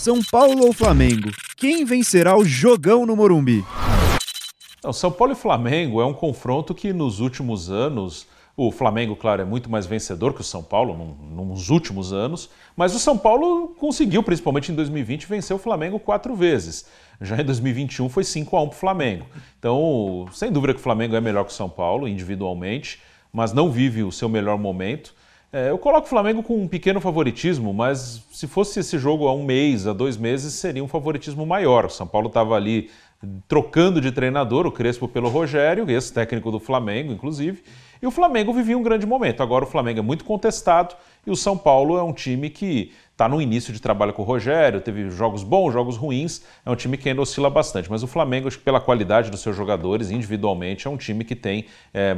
São Paulo ou Flamengo? Quem vencerá o jogão no Morumbi? Não, São Paulo e Flamengo é um confronto que nos últimos anos, o Flamengo, claro, é muito mais vencedor que o São Paulo nos últimos anos, mas o São Paulo conseguiu, principalmente em 2020, vencer o Flamengo 4 vezes. Já em 2021 foi 5-1 para o Flamengo. Então, sem dúvida que o Flamengo é melhor que o São Paulo, individualmente, mas não vive o seu melhor momento. Eu coloco o Flamengo com um pequeno favoritismo, mas se fosse esse jogo há 1 mês, há 2 meses, seria um favoritismo maior. O São Paulo estava ali trocando de treinador, o Crespo pelo Rogério, ex-técnico do Flamengo, inclusive, e o Flamengo vivia um grande momento. Agora o Flamengo é muito contestado e o São Paulo é um time que está no início de trabalho com o Rogério, teve jogos bons, jogos ruins, é um time que ainda oscila bastante, mas o Flamengo, acho que pela qualidade dos seus jogadores, individualmente, é um time que tem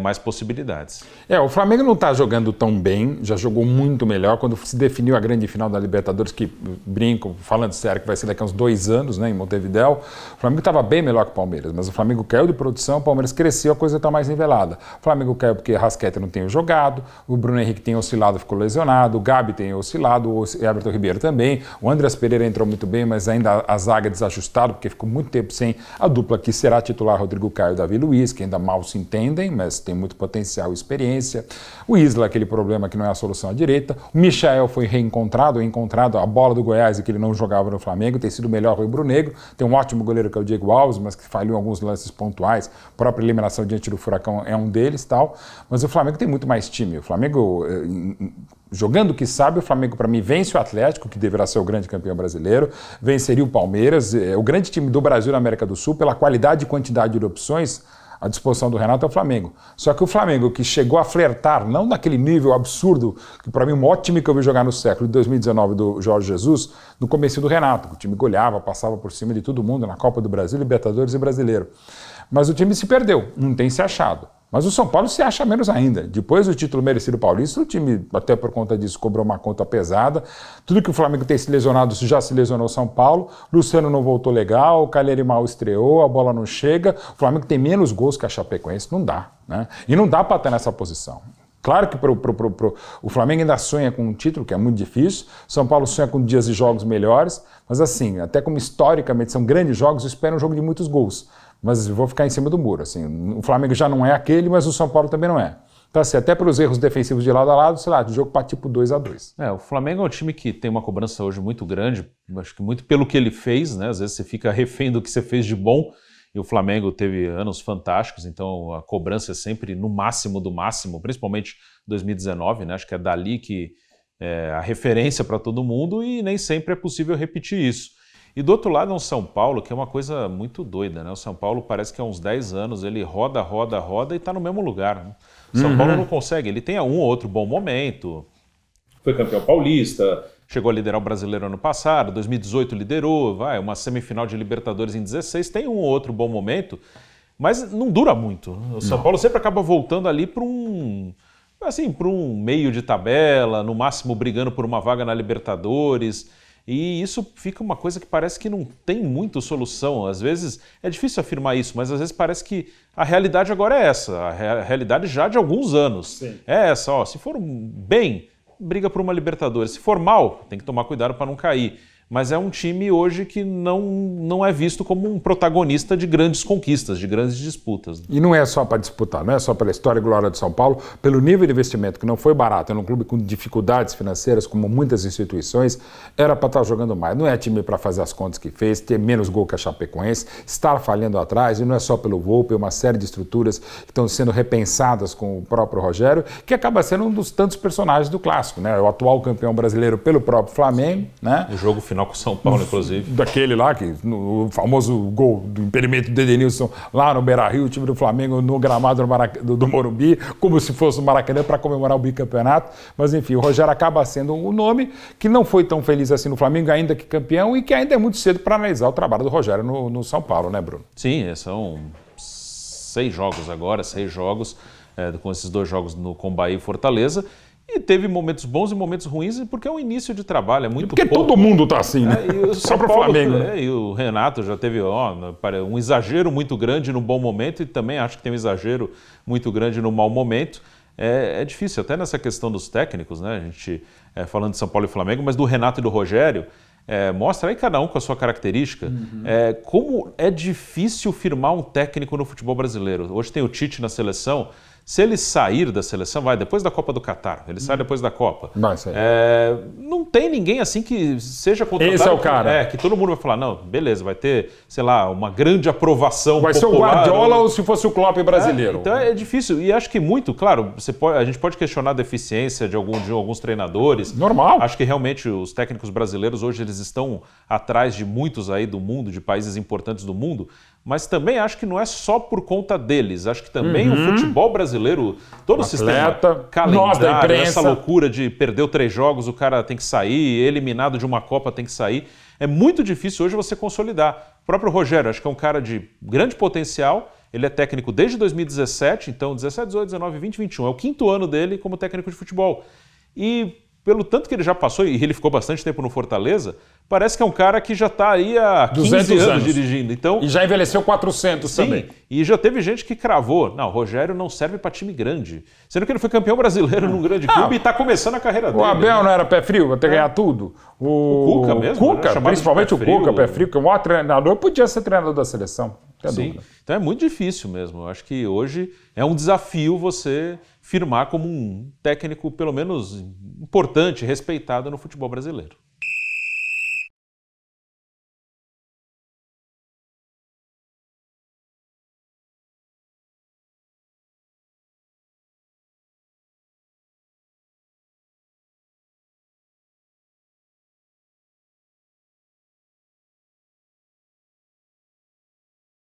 mais possibilidades. O Flamengo não está jogando tão bem, já jogou muito melhor quando se definiu a grande final da Libertadores, que brinco, falando sério, que vai ser daqui a uns 2 anos, né, em Montevidéu. O Flamengo estava bem melhor que o Palmeiras, mas o Flamengo caiu de produção, o Palmeiras cresceu, a coisa está mais nivelada. O Flamengo caiu porque Rascaeta não tem jogado, o Bruno Henrique tem oscilado, ficou lesionado, o Gabi tem oscilado, o Everton Ribeiro também, o Andreas Pereira entrou muito bem, mas ainda a zaga desajustada, porque ficou muito tempo sem a dupla que será titular, Rodrigo Caio e Davi Luiz, que ainda mal se entendem, mas tem muito potencial e experiência. O Isla, aquele problema que não é a solução à direita. O Michael foi encontrado a bola do Goiás e que ele não jogava no Flamengo, tem sido o melhor rubro-negro. Tem um ótimo goleiro que é o Diego Alves, mas que falhou em alguns lances pontuais. A própria eliminação diante do Furacão é um deles, tal. Mas o Flamengo tem muito mais time. O Flamengo, jogando o que sabe, o Flamengo, para mim, vence o Atlético, que deverá ser o grande campeão brasileiro, venceria o Palmeiras, o grande time do Brasil na América do Sul, pela qualidade e quantidade de opções à disposição do Renato, é o Flamengo. Só que o Flamengo, que chegou a flertar, não naquele nível absurdo, que para mim o maior time que eu vi jogar no século de 2019 do Jorge Jesus, no começo do Renato, o time goleava, passava por cima de todo mundo na Copa do Brasil, Libertadores e Brasileiro. Mas o time se perdeu, não tem se achado. Mas o São Paulo se acha menos ainda. Depois do título merecido paulista, o time, até por conta disso, cobrou uma conta pesada. Tudo que o Flamengo tem se lesionado, já se lesionou o São Paulo. Luciano não voltou legal, o Caleri mal estreou, a bola não chega. O Flamengo tem menos gols que a Chapecoense, não dá, né? E não dá para estar nessa posição. Claro que o Flamengo ainda sonha com um título, que é muito difícil. São Paulo sonha com dias de jogos melhores. Mas assim, até como historicamente são grandes jogos, eu espero um jogo de muitos gols. Mas vou ficar em cima do muro. Assim, o Flamengo já não é aquele, mas o São Paulo também não é. Então, assim, até pelos erros defensivos de lado a lado, sei lá, de jogo para tipo 2-2. O Flamengo é um time que tem uma cobrança hoje muito grande, acho que muito pelo que ele fez, né? Às vezes você fica refém do que você fez de bom, e o Flamengo teve anos fantásticos, então a cobrança é sempre no máximo do máximo, principalmente 2019, né? Acho que é dali que é a referência para todo mundo e nem sempre é possível repetir isso. E do outro lado é um São Paulo, que é uma coisa muito doida, né? O São Paulo parece que há uns 10 anos ele roda e está no mesmo lugar, né? O São Paulo não consegue, ele tem um ou outro bom momento, foi campeão paulista, chegou a liderar o Brasileiro ano passado, 2018 liderou, uma semifinal de Libertadores em 2016, tem um ou outro bom momento, mas não dura muito. O São Paulo sempre acaba voltando ali para um meio de tabela, no máximo brigando por uma vaga na Libertadores. E isso fica uma coisa que parece que não tem muita solução. Às vezes, é difícil afirmar isso, mas às vezes parece que a realidade agora é essa. A realidade já de alguns anos. Sim. É essa, se for bem, briga por uma Libertadores. Se for mal, tem que tomar cuidado para não cair. Mas é um time hoje que não é visto como um protagonista de grandes conquistas, de grandes disputas. E não é só para disputar, não é só pela história e glória de São Paulo, pelo nível de investimento que não foi barato, é um clube com dificuldades financeiras, como muitas instituições, era para estar jogando mais. Não é time para fazer as contas que fez, ter menos gol que a Chapecoense, estar falhando atrás, e não é só pelo Volpi, é uma série de estruturas que estão sendo repensadas com o próprio Rogério, que acaba sendo um dos tantos personagens do clássico, né? O atual campeão brasileiro pelo próprio Flamengo, né? O jogo final com o São Paulo, inclusive. Daquele lá, o famoso gol do impedimento do Edenilson lá no Beira-Rio, o time do Flamengo no gramado do Morumbi, como se fosse o Maracanã para comemorar o bicampeonato. Mas enfim, o Rogério acaba sendo um nome que não foi tão feliz assim no Flamengo, ainda que campeão, e que ainda é muito cedo para analisar o trabalho do Rogério no São Paulo, né, Bruno? Sim, são 6 jogos agora, 6 jogos, com esses 2 jogos com Bahia e Fortaleza. E teve momentos bons e momentos ruins, porque é um início de trabalho, é muito porque pouco. Todo mundo está assim, né? Só para o Flamengo. E o Renato já teve um exagero muito grande no bom momento e também acho que tem um exagero muito grande no mau momento. É difícil, até nessa questão dos técnicos, né? A gente falando de São Paulo e Flamengo, mas do Renato e do Rogério, mostra aí cada um com a sua característica, como é difícil firmar um técnico no futebol brasileiro. Hoje tem o Tite na seleção. Se ele sair da seleção, depois da Copa do Catar, ele sai depois da Copa. Não tem ninguém assim que seja contratado. Esse é o cara. Que todo mundo vai falar, não, beleza, vai ter, sei lá, uma grande aprovação vai popular. Vai ser o Guardiola ou se fosse o Klopp brasileiro. Então é difícil. E acho que muito, claro, a gente pode questionar a deficiência de alguns treinadores. Normal. Acho que realmente os técnicos brasileiros hoje eles estão atrás de muitos aí do mundo, de países importantes do mundo. Mas também acho que não é só por conta deles. Acho que também o futebol brasileiro, todo o sistema, calendário, essa loucura de perdeu 3 jogos, o cara tem que sair, eliminado de uma Copa tem que sair. É muito difícil hoje você consolidar. O próprio Rogério, acho que é um cara de grande potencial. Ele é técnico desde 2017, então 17, 18, 19, 20, 21. É o 5º ano dele como técnico de futebol. E pelo tanto que ele já passou, e ele ficou bastante tempo no Fortaleza, parece que é um cara que já está aí há 15 anos dirigindo. Então, e já envelheceu 400 também. E já teve gente que cravou. Não, o Rogério não serve para time grande. Sendo que ele foi campeão brasileiro num grande clube e está começando a carreira dele. O Abel não era pé frio, até ganhar tudo. O Cuca mesmo. Cuca, principalmente o Cuca, pé frio, que é o maior treinador, podia ser treinador da seleção. Sim, então é muito difícil mesmo. Eu acho que hoje é um desafio você firmar como um técnico, pelo menos importante, respeitado no futebol brasileiro.